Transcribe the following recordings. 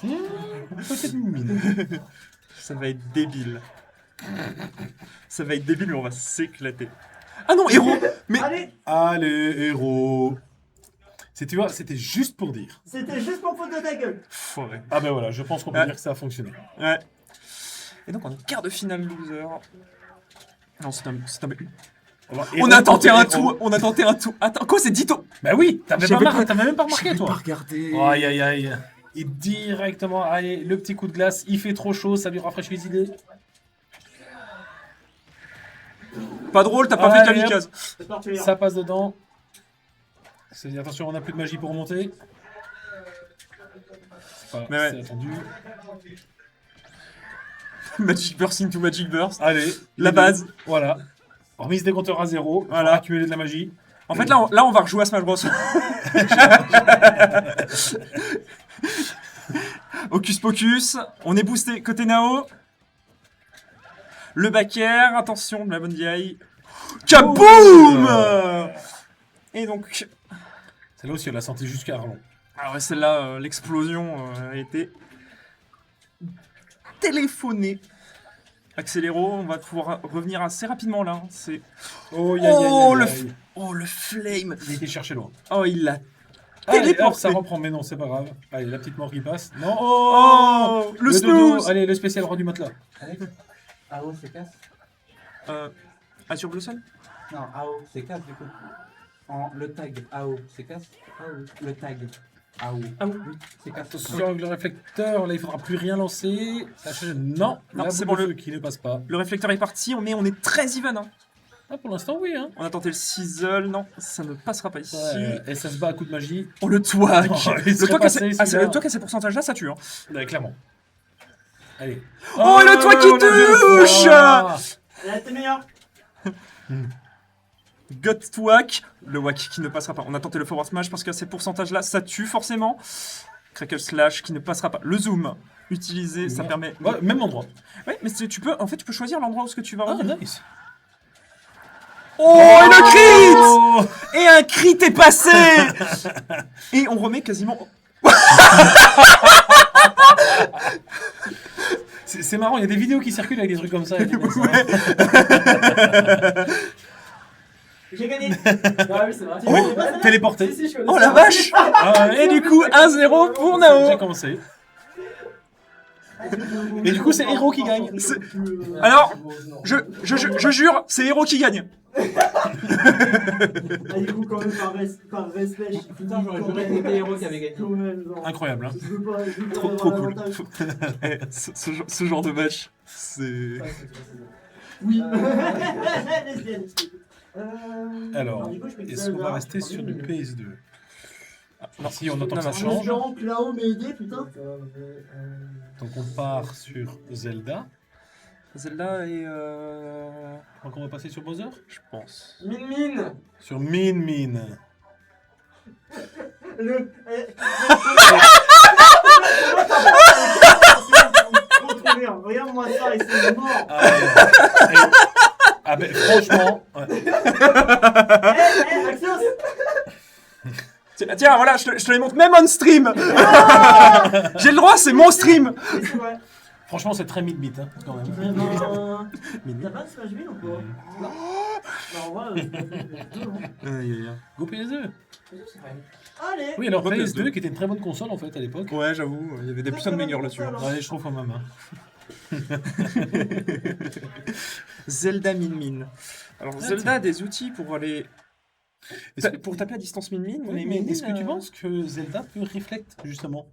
Petite mine. Ça va être débile. Ça va être débile, mais on va s'éclater. Ah non, héros. Mais Allez, Allez, héros. Tu vois, c'était juste pour dire. c'était juste pour foutre de ta gueule. Foiré. Ah ben voilà, je pense qu'on peut Ouais. dire que ça a fonctionné. Ouais. Et donc on est quart de finale loser. Non, c'est un... On a tenté un tour. On a tenté un tour. Attends, quoi, c'est Dito? Bah oui, t'avais J'avais même pas remarqué, toi. regardé. Aïe aïe aïe. Et directement, allez, le petit coup de glace, il fait trop chaud, ça lui rafraîchit les idées. Pas drôle, t'as pas Allez, fait kamikaze. C'est parti. Ça passe dedans. Attention, on n'a plus de magie pour remonter. Mais ouais. C'est attendu. Magic Burst into Magic Burst. Allez, La les base. deux. Voilà. Remise des compteurs à zéro. Voilà. Voilà. Accumuler de la magie. En fait, là, on va rejouer à Smash Bros. Hocus Pocus. On est boosté côté Nao. Le back air. Attention, de la bonne vieille. Kaboom! Et donc... Celle-là aussi, on l'a senti jusqu'à Arlon. Alors ouais, celle-là, l'explosion a été téléphonée. Accéléro, on va pouvoir revenir assez rapidement là. C'est... Oh, Oh, le flame! Il a été cherché loin. Oh, il l'a Allez, téléporté. hop, ça reprend, mais non, c'est pas grave. Allez, la petite mort qui passe. Non, Oh, le dodo. snooze! Allez, le spécial roi du matelas. Allez. AO, c'est casse. Azure Blossom? Non, AO, c'est casse du coup. Le tag, AO, c'est casse. AO, le tag. AO. AO. Oui, c'est casse. Attention avec le réflecteur, là il faudra plus rien lancer. Non, Non, la c'est boule bon, de le- feu qui ne passe pas. Le réflecteur est parti, mais on est très even. Hein. Ah, pour l'instant, oui, hein. On a tenté le sizzle, non, ça ne passera pas ici. Ouais, et ça se bat à coup de magie. Oh, le twag! Oh, il Le serait twag, passé, c'est le celui-là. twag à ces pourcentages-là, ça tue. Hein. Ouais, clairement. Allez. Oh, le toit qui la deuxième touche! fois. Là, t'es meilleur. Gut Whack, le whack qui ne passera pas. On a tenté le forward smash parce qu'à ces pourcentages-là, ça tue forcément. Crackle slash qui ne passera pas. Le zoom, utilisé, ça Ouais. permet. Ouais, même endroit. Ouais, mais tu peux, en fait, tu peux choisir l'endroit où ce que tu vas Ah, revenir. nice. Oh, et le crit! Oh Et un crit est passé! Et on remet quasiment. C'est marrant, il y a des vidéos qui circulent avec des trucs comme ça. J'ai gagné. Ah oui, c'est vrai. Oh, téléporté. Si, si, je connais Oh ça. la vache! Et du coup, 1-0 pour J'ai Nao. commencé. Et du coup, c'est Hero qui gagne. Alors, je jure, c'est Hero qui gagne. Ah, du coup, quand même, par respect, je Putain, j'aurais juré que c'était Hero qui avait gagné. quand même, genre. Incroyable, hein. Je veux pas Trop avoir cool. l'avantage. Eh, ce genre de match, c'est. Oui. Lesbienne. Alors, du coup, je fais est-ce qu'on va Zelda. rester sur du PS2? Non, Si, on entend non, que ça non, En change. espérant que Lao m'ait aidé, putain. Donc on part sur Zelda. Zelda et. Donc on va passer sur Bowser. Je pense. Mine mine. Sur Min Min. Le. Regarde-moi ça, et c'est mort. Ah ben franchement, ouais. Axios. Tiens, voilà, je te les montre même on stream. J'ai le droit, c'est mon stream. Oui, c'est vrai. Franchement c'est très mid-beat hein, quand même. T'as pas de Smash Bill ou pas? Non. Non, en vrai, Go PS2. allez. Oui alors Go PS2 PS2 qui était une très bonne console en fait à l'époque. Ouais, j'avoue, il y avait des putains de meilleurs là-dessus. hein. Ouais, je trouve quand même. Hein. Zelda Min Min. Alors, Zelda a des outils pour aller. Pour taper à distance Min Min. Oui, mais est-ce que tu penses que Zelda peut reflect justement?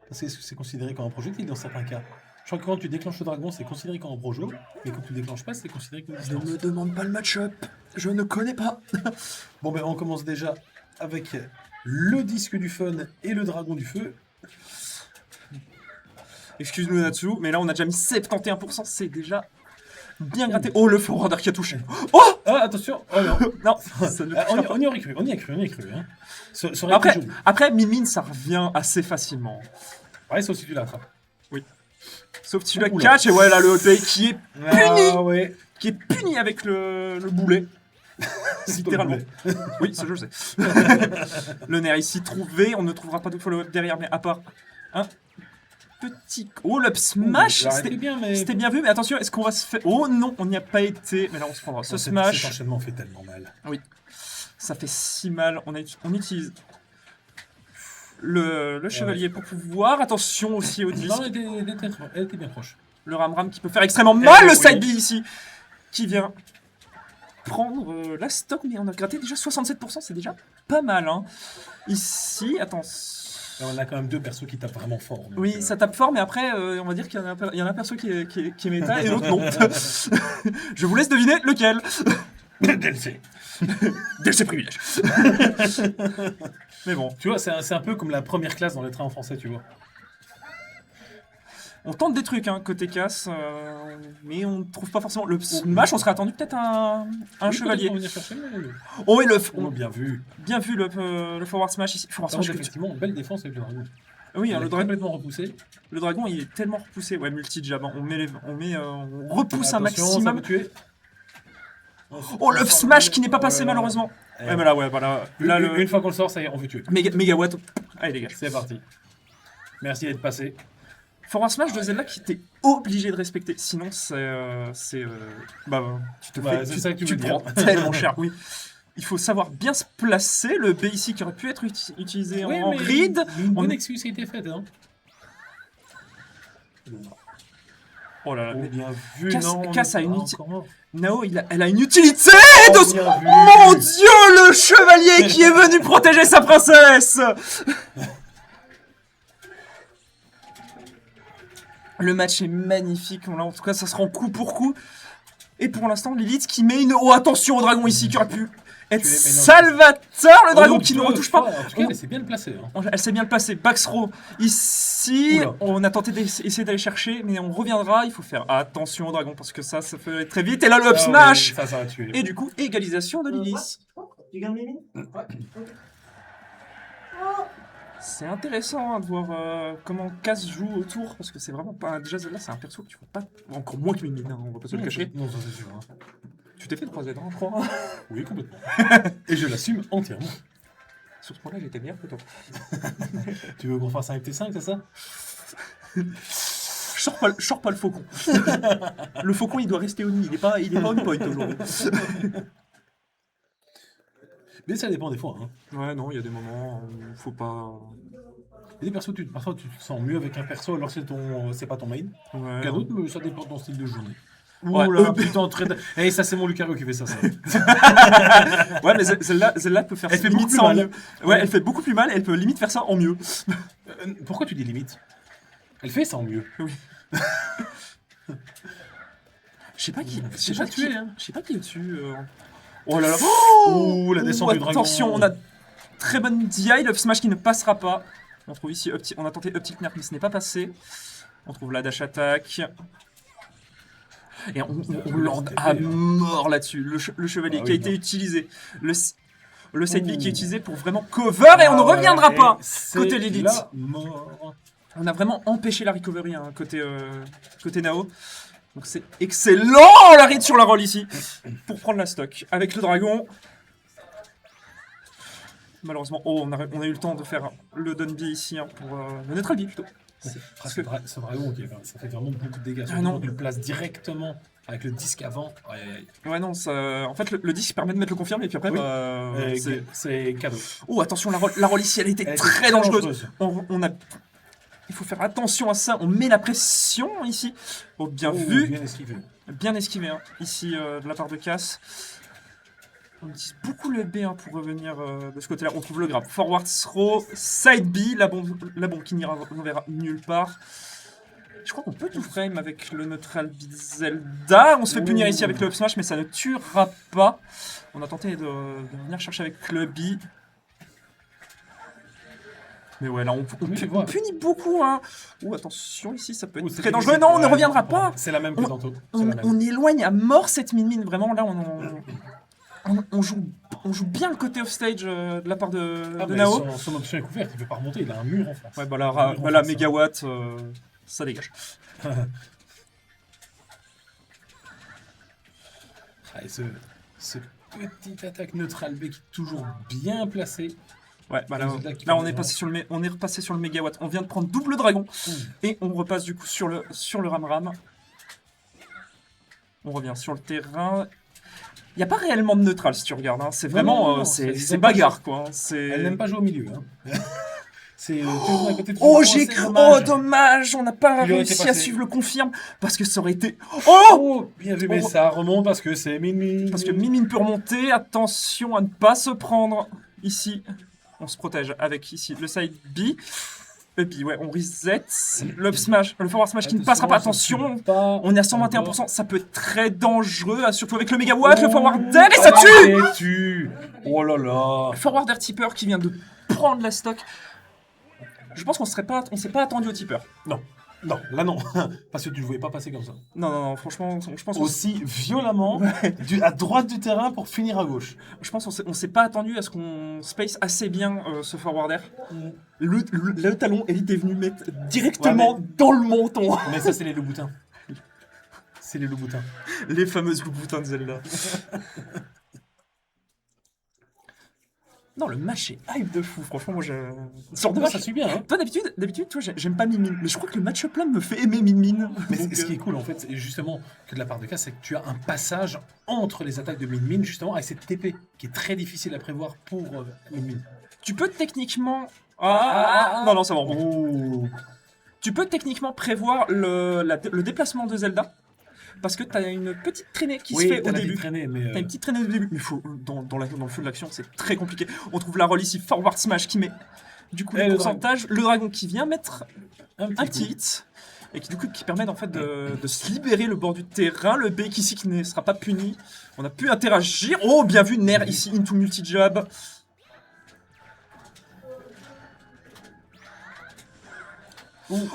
Parce que c'est considéré comme un projectile dans certains cas. Je crois que quand tu déclenches le dragon, c'est considéré comme un projo, mais quand tu ne déclenches pas, c'est considéré comme une Ne distance. me demande pas le match-up. Je ne connais pas. Bon ben on commence déjà avec le disque du fun et le dragon du feu. Excuse-nous Natsu, mais là on a déjà mis 71%, c'est déjà bien gratté. Oh, le forwarder qui a touché. Oh Ah attention, oh non. non, ça ne Ah, touchera pas. on y aurait cru, on y a cru. Hein. Ça aurait été Après, joli. après Min Min, ça revient assez facilement. Ouais, sauf si tu l'attrapes. Sauf si tu la Oula. catches et ouais, là, le hot qui est Ah ouais. puni avec le boulet. Littéralement. Oui, ça je le sais. Le nerf ici trouvé, on ne trouvera pas de fois le derrière, mais à part un petit... Oh, l'up smash, Alors, c'était bien, mais c'était bien vu, mais attention, est-ce qu'on va se faire... Oh non, on n'y a pas été, mais là on se prendra ce cet smash. enchaînement fait tellement mal. Ça fait si mal, on utilise le chevalier pour pouvoir, attention aussi au disque. Non, elle était bien proche. Le Ram qui peut faire extrêmement mal, le oui. side B ici, qui vient prendre la stock, mais on a gratté déjà 67%, c'est déjà pas mal. Hein. Ici, attention. On a quand même deux persos qui tapent vraiment fort. donc, Oui, ça tape fort, mais après, on va dire qu'il y en a un perso qui est méta et l'autre non. Je vous laisse deviner lequel. DLC. DLC privilège. Mais bon, Tu vois, c'est un peu comme la première classe dans les trains en français, tu vois. on tente des trucs hein, côté casse, mais on ne trouve pas forcément. Le smash, on serait attendu peut-être un Oui, chevalier. peut-être qu'on va venir chercher, mais... Oh, et On a bien vu. bien vu le forward smash ici. Forward Par contre, smash, effectivement, belle défense avec le dragon. oui, Il hein, est complètement repoussé. le dragon il est tellement repoussé. Ouais, multi-jab, hein. On repousse un Attention, ça maximum. peut tuer. Oh, le smash qui n'est pas passé Ouais. malheureusement. Eh Ouais, voilà, ouais, voilà. Là, Une fois qu'on le sort, ça y est, on veut tuer. Mégawatt. Allez, dégage. C'est parti. Merci d'être passé. Forward smash de Zelda qui t'es obligé de respecter. Sinon, bah, tu te Bah, fais. c'est ça que tu veux prends dire. tellement cher, oui. Il faut savoir bien se placer. Le B ici qui aurait pu être utilisé en ride. Une bonne On- excuse qui a été faite, hein. Oh là là. Oh, bien vu, Casse- non. casse a une Ah, uti- encore. Nao, elle a une utilité Oh, de... bien vu. Mon Dieu, le chevalier qui est venu protéger sa princesse. Le match est magnifique. Là, en tout cas, ça se rend coup pour coup. Et pour l'instant, Lilith qui met une... Oh, attention au dragon ici qui aurait pu être Tu es- mais non, Salvator, le dragon Oh, qui ne deux retouche fois. pas. En tout cas, elle s'est bien placée. Hein. Elle s'est bien placée. Baxro ici. Oula. On a tenté d'essayer d'aller chercher, mais on reviendra. Il faut faire attention au dragon parce que ça peut aller très vite. Et là, le up Ah, smash. oui, ça va tuer. Et du coup, égalisation de Lilith. Tu gagnes Mimi? Ouais. C'est intéressant hein, de voir comment Cass joue autour, parce que c'est vraiment pas... Déjà, Zelda, c'est un perso que tu vois pas... Encore moins que Mimine, hein, on va pas se le Non, cacher. Non, ça c'est sûr. Hein. Tu t'es fait 3 Z, hein, je crois. Oui, complètement. Et je l'assume entièrement. Sur ce point-là, j'étais meilleur que toi. Tu veux qu'on fasse un FT5, c'est ça? Je sors pas le faucon. Le faucon, il doit rester au nid, il est pas on point aujourd'hui. Mais ça dépend des fois. Hein. Ouais, non, il y a des moments où faut pas... Il y a des persos, parfois tu te sens mieux avec un perso alors c'est pas ton main. Ouais. Qu'un autre, mais ça dépend de ton style de journée. Ouais, Ouh là, putain, très... Eh, ça c'est mon Lucario qui fait ça. Ouais, mais Zelda peut faire Elle fait limite beaucoup ça en plus mal. mieux. Ouais, elle fait beaucoup plus mal, elle peut limite faire ça en mieux. Pourquoi tu dis limite? Elle fait ça en mieux. Je sais pas qui... Je sais pas tuer, hein. Je sais pas qui est dessus. Oh là là. Oh, la descente du dragon. Attention, on a très bonne DI, le smash qui ne passera pas. On trouve ici, on a tenté up tilt nerf, mais ce n'est pas passé. On trouve la dash attack. Et on land à mort là-dessus. Le chevalier Ah qui a oui, été non. utilisé. Le side B qui est utilisé pour vraiment cover et on ne reviendra pas côté Lilith. La mort. On a vraiment empêché la recovery hein, côté Nao. Donc c'est excellent la read sur la roll ici pour prendre la stock avec le dragon. Malheureusement, oh, on a eu le temps de faire le done B ici hein, pour le neutral B plutôt. Parce que ce dragon, ça fait vraiment beaucoup de dégâts. non. On le place directement avec le disque avant. Aïe, aïe, aïe. Ouais non, en fait le disque permet de mettre le confirme et puis après Oui. C'est cadeau. Oh attention, la roll ici elle était Elle était très très dangereuse. Il faut faire attention à ça, on met la pression ici. Oh bien vu. Bien esquivé. Bien esquivé hein, ici de la part de Cass. On utilise beaucoup le B hein, pour revenir de ce côté-là. On trouve le grab. Forward throw, side B, la bombe qui n'ira nulle part. Je crois qu'on peut tout frame avec le neutral B Zelda. On se fait punir ici avec le up smash, mais ça ne tuera pas. On a tenté de venir chercher avec le B. Mais ouais, là on punit beaucoup. Hein. Oh, attention, ici ça peut être très dangereux. Non, on ne reviendra pas. C'est la même que tantôt. On éloigne à mort cette mine. Vraiment, là, on joue bien le côté offstage de la part de Nao. Son option est couverte, il peut pas remonter, il a un mur en face. Ouais, bah là, mégawatt, ça dégage. Ah, et ce petit attaque neutral B qui est toujours bien placé. Ouais, bah là, Les Zelda qui là, font on est des passé sur le on est repassé sur le mégawatt. On vient de prendre double dragon et on repasse du coup sur le ram. On revient sur le terrain. Il n'y a pas réellement de neutral si tu regardes. Hein. C'est Non, vraiment non, non, c'est ils aiment pas bagarre quoi. C'est Elle n'aime pas jouer au milieu. Hein. C'est tout à côté de Oh, c'est oh dommage. dommage, on n'a pas Il aurait été réussi à passé. suivre le confirme parce que ça aurait été oh Oh, bien vu, mais ça remonte parce que c'est Mimi. parce que Mimine peut remonter. Attention à ne pas se prendre ici. On se protège avec ici le side B. B, ouais, on reset. Le smash, le forward smash qui ne passera pas. Attention, on est à 121%. Ça peut être très dangereux, surtout avec le mégawatt, le forward air et ça tue. Et tue. Oh là là. Le forward air tipper qui vient de prendre la stock. Je pense qu'on s'est pas attendu au tipper. Non, là non. Parce que tu ne voulais pas passer comme ça. Non, franchement, je pense qu'on Aussi violemment, à droite du terrain pour finir à gauche. on s'est pas attendu à ce qu'on space assez bien ce forward air. Le talon, Elite est venu mettre directement dans le menton. Mais ça, c'est les loups-boutins. C'est les loups-boutins. Les fameuses loups-boutins de Zelda. Non, le match est hype de fou, franchement, moi je... Sort de Ça match. suit bien, hein. Toi d'habitude, toi j'aime pas Min, mais je crois que le match-up là me fait aimer Min. Mais Donc, ce qui est cool, en fait, c'est justement que de la part de K, c'est que tu as un passage entre les attaques de Min, justement, avec cette TP, qui est très difficile à prévoir pour Min. tu peux techniquement... Non, ça va remonter. Oh. Tu peux techniquement prévoir le déplacement de Zelda, parce que t'as une petite traînée qui se fait au début. Traînée, mais T'as une petite traînée au début, mais dans le feu de l'action, c'est très compliqué. On trouve la roll ici, forward smash qui met du coup Et le le pourcentage, le dragon qui vient mettre un petit coup. hit, et qui du coup qui permet en fait de se libérer le bord du terrain, le B ici qui ne sera pas puni. On a pu interagir, oh bien vu, Nair ici, into multi-jab.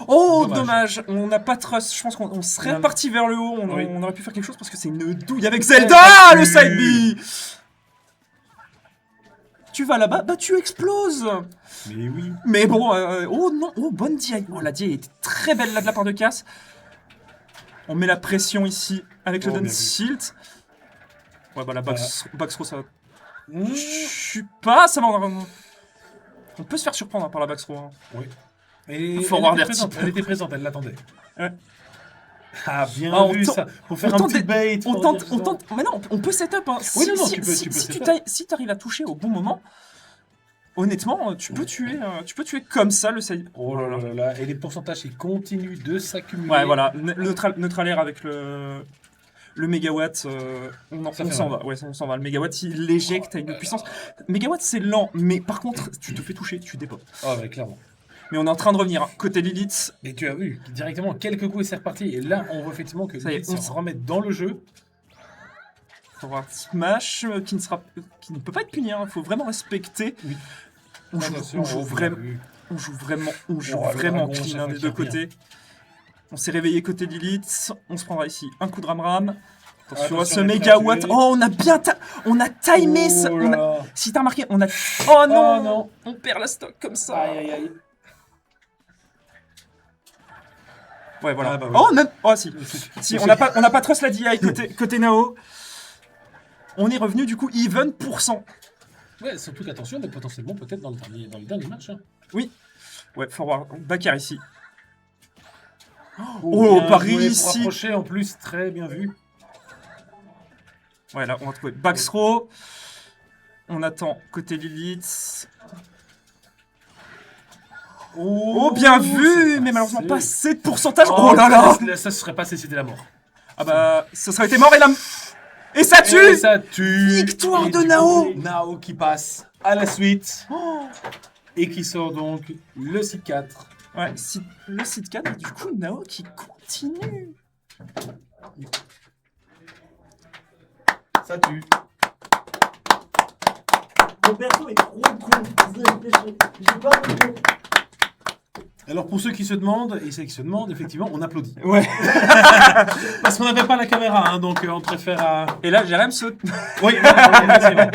Oh, dommage, on n'a pas trust. Je pense qu'on serait Non. parti vers le haut. Oui. On aurait pu faire quelque chose parce que c'est une douille avec Zelda, le side B. Tu vas là-bas, bah tu exploses. Mais oui. Mais bon, oh non, oh bonne DI. Oh la DI était très belle là de la part de Cass. On met la pression ici avec le Oh, down bien vu. tilt. Ouais, bah la back throw, ça. Mmh. Je suis pas, ça va. On peut se faire surprendre hein, par la back throw. Hein. Oui. Et Forward elle, air était présente, elle l'attendait. Ouais. Ah, bien Ah, on vu tente- ça. Pour faire on un tente petit des- bait. On pour tente, dire on ça. tente. Mais non, on peut setup. Hein. Oui, non, tu peux setup. Si t'arrives à toucher au bon moment, honnêtement, tu peux tuer comme ça le side. Oh là là là là. Et les pourcentages, ils continuent de s'accumuler. Ouais, voilà, neutral air avec le mégawatt, on Ça fait s'en mal. va. Ouais, on s'en va. Le mégawatt, il l'éjecte à une puissance. Mégawatt, c'est lent, mais par contre, tu te fais toucher, tu dépopes. Ah, ouais, clairement. Mais on est en train de revenir. Hein. Côté Lilith, Et tu as vu, directement, quelques coups et c'est reparti. Et là, on voit effectivement que Ça y est, Lilith on se s- remet dans le jeu. forward smash qui ne peut pas être puni. Il faut vraiment respecter. Oui. On joue, Attention, on joue oh, vraiment, bien vu. on joue vraiment, Oh, le vraiment dragon, clean chaque hein, fois des qu'il deux côtés. On s'est réveillé côté Lilith. On se prendra ici un coup de ram. Attention à ce Attention, les mégawatt. frères Oh, on a timé ça. Oh on a- là. Si t'as remarqué, on a. Oh non, Oh non. On perd la stock comme ça. Aïe aïe aïe. Ouais, voilà. Ah, bah oui. Oh, même. Oh, si. Si, on n'a pas trust la DI côté Nao. On est revenu du coup even %. Ouais, surtout qu'attention, mais potentiellement peut-être dans le dernier match. Hein. Ouais, forward, backer ici. Oh, bien Paris joué pour ici. approcher, en plus, très bien vu. Ouais, là, on va trouver back throw. On attend côté Lilith. Oh, bien vu, c'est mais malheureusement passé. pas assez de pourcentage. Oh là là. Ça se serait passé, c'était la mort. Ah bah, ça serait été mort et ça tue. Et ça tue. Victoire Et de du Nao. coup, Nao qui passe à la suite. Et qui sort donc le 6-4. Ouais, le site 4, et du coup, Nao qui continue. Ça tue. Mon perso est trop con. J'ai pas compris. Alors pour ceux qui se demandent, et ceux qui se demandent, effectivement, on applaudit. Ouais. Parce qu'on n'avait pas la caméra, hein, donc on préfère à... Et là, Jérém se Oui, effectivement.